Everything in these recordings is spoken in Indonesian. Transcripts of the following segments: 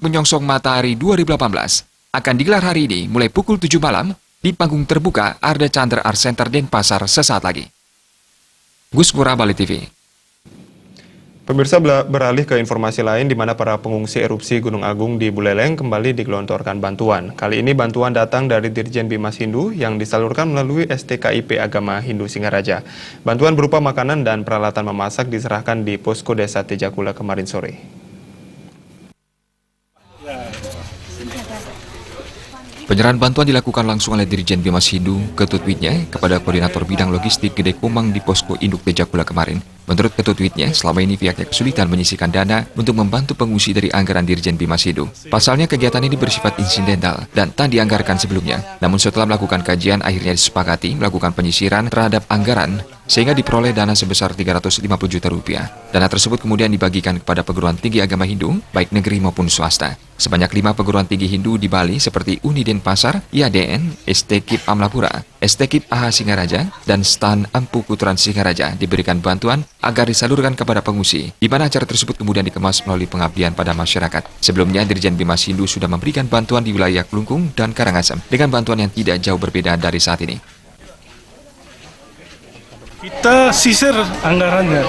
Menyongsong Matahari 2018 akan digelar hari ini mulai pukul 7 malam di panggung terbuka Arda Chandra Art Center Denpasar sesaat lagi. Gus Ngurah, Bali TV. Pemirsa, beralih ke informasi lain di mana para pengungsi erupsi Gunung Agung di Buleleng kembali digelontorkan bantuan. Kali ini bantuan datang dari Dirjen Bimas Hindu yang disalurkan melalui STKIP Agama Hindu Singaraja. Bantuan berupa makanan dan peralatan memasak diserahkan di Posko Desa Tejakula kemarin sore. Penyerahan bantuan dilakukan langsung oleh Dirjen Bimas Hindu Ketut Widnya kepada Koordinator Bidang Logistik Gede Komang di Posko Induk Tejakula kemarin. Menurut Ketut Widnya, selama ini pihaknya kesulitan menyisihkan dana untuk membantu pengungsi dari anggaran Dirjen Bimas Hindu. Pasalnya kegiatan ini bersifat insidental dan tak dianggarkan sebelumnya. Namun setelah melakukan kajian, akhirnya disepakati melakukan penyisiran terhadap anggaran sehingga diperoleh dana sebesar 350 juta rupiah. Dana tersebut kemudian dibagikan kepada perguruan tinggi agama Hindu, baik negeri maupun swasta. Sebanyak 5 perguruan tinggi Hindu di Bali seperti Uni Denpasar, IADN, STKIP Amlapura, STKIP AH Singaraja, dan STAN Ampu Kuturan Singaraja diberikan bantuan agar disalurkan kepada pengungsi, di mana acara tersebut kemudian dikemas melalui pengabdian pada masyarakat. Sebelumnya, Dirjen Bimas Hindu sudah memberikan bantuan di wilayah Klungkung dan Karangasem, dengan bantuan yang tidak jauh berbeda dari saat ini. Kita sisir anggarannya,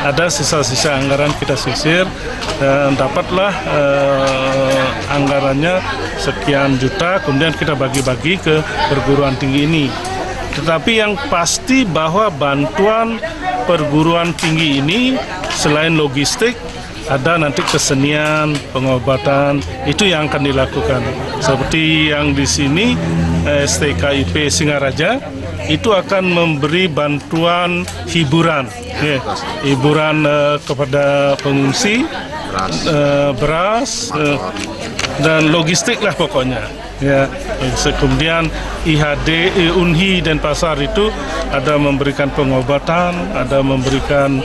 ada sisa-sisa anggaran kita sisir dan dapatlah anggarannya sekian juta, kemudian kita bagi-bagi ke perguruan tinggi ini. Tetapi yang pasti bahwa bantuan perguruan tinggi ini selain logistik, ada nanti kesenian, pengobatan, itu yang akan dilakukan. Seperti yang di sini, STKIP Singaraja, itu akan memberi bantuan hiburan, hiburan kepada pengungsi, beras, dan logistik lah pokoknya. Ya, kemudian IHD, Unhi Denpasar itu ada memberikan pengobatan, ada memberikan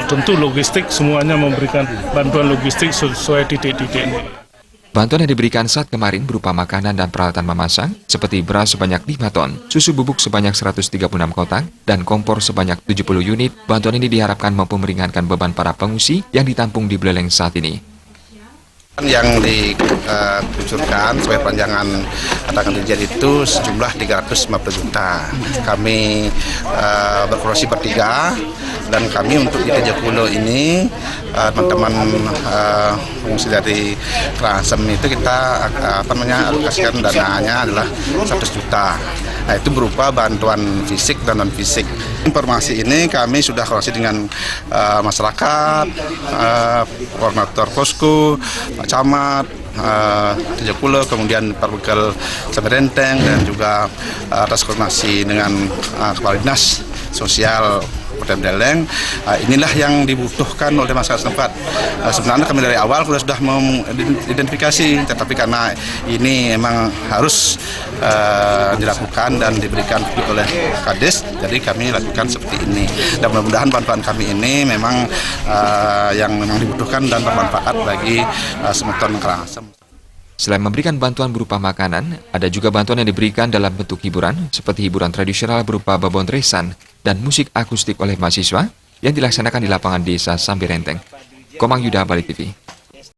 tentu logistik, semuanya memberikan bantuan logistik sesuai titik-titik ini. Bantuan yang diberikan saat kemarin berupa makanan dan peralatan memasak, seperti beras sebanyak 5 ton, susu bubuk sebanyak 136 kotak, dan kompor sebanyak 70 unit. Bantuan ini diharapkan mampu meringankan beban para pengungsi yang ditampung di Buleleng saat ini. Yang dikucurkan sebagai panjangan tangan Dirjen itu sejumlah 350 juta. Kami berkolaborasi bertiga, dan kami untuk di Tejakula ini teman-teman fungsi dari Karangasem itu kita alokasikan dananya adalah 100 juta. Nah, itu berupa bantuan fisik dan non fisik. Informasi ini kami sudah kolaborasi dengan masyarakat, koordinator posko, Pak Camat, Tejakula, kemudian Perbegal Samerenteng, dan juga atas koordinasi dengan Kepala Dinas Sosial Kota Buleleng. Inilah yang dibutuhkan oleh masyarakat setempat. Sebenarnya kami dari awal sudah mengidentifikasi, tetapi karena ini memang harus dilakukan dan diberikan oleh Kades, jadi kami lakukan seperti ini. Dan mudah-mudahan bantuan kami ini memang yang memang dibutuhkan dan bermanfaat bagi semeton Karangasem. Selain memberikan bantuan berupa makanan, ada juga bantuan yang diberikan dalam bentuk hiburan, seperti hiburan tradisional berupa babon resan dan musik akustik oleh mahasiswa yang dilaksanakan di lapangan desa Sambirenteng. Komang Yuda, Bali TV.